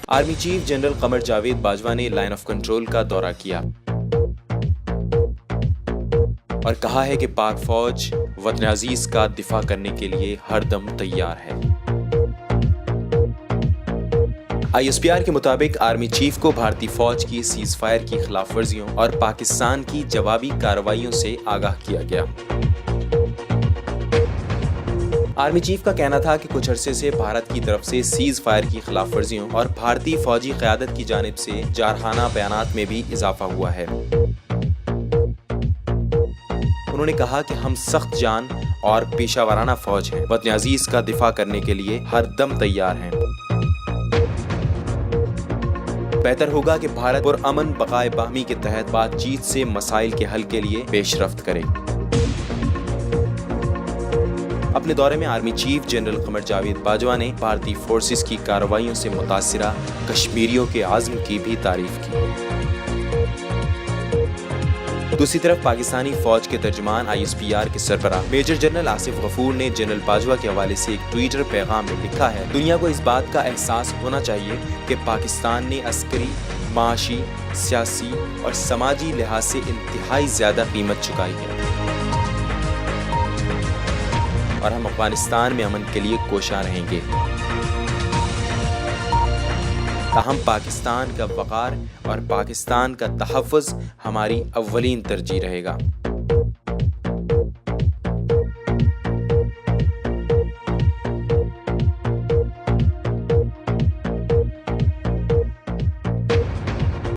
Army chief general Qamar Javed Bajwa ने line of control का दौरा किया और कहा है कि पाक फौज वतन अजीज का दिफा करने के लिए हरदम तैयार है। ISPR के मुताबिक आर्मी चीफ को भारतीय फौज की सीज फायर की खिलाफ वर्जियों और पाकिस्तान की जवाबी कार्रवाइयों से आगाह किया गया। आर्मी चीफ का कहना था कि कुछ अरसे से भारत की तरफ से सीज फायर की खिलाफ वर्जियों और भारतीय फौजी क़यादत की जानिब से जारहाना बयानात में भी इजाफा हुआ है। उन्होंने कहा कि हम सख्त जान और पेशावराना फौज हैं, वतन अजीज का दिफा करने के लिए हर दम तैयार हैं। बेहतर होगा कि भारत और अमन बकाए बाहमी के तहत बातचीत से मसाइल के हल के लिए पेशरफ्त करे। अपने दौरे में army chief general Qamar Javed Bajwa ने भारतीय फोर्सेस की कार्रवाइयों से मुतासिरा कश्मीरियों के आज़्म की भी तारीफ की। दूसरी तरफ पाकिस्तानी फौज के तर्जुमान ISPR के सरबराह मेजर जनरल आसिफ गफूर ने जनरल बाजवा के हवाले से एक ट्विटर पैगाम में लिखा है, दुनिया को इस बात का एहसास होना चाहिए कि पाकिस्तान ने अस्करी, माशी, सियासी और समाजी लिहाज से इंतहाई ज्यादा कीमत चुकाई है और हम अफगानिस्तान में अमन के लिए कोशा रहेंगे। ताहम पाकिस्तान का वक़ार और पाकिस्तान का तहफ़्फ़ुज़ हमारी अव्वलीन तरजीह रहेगा।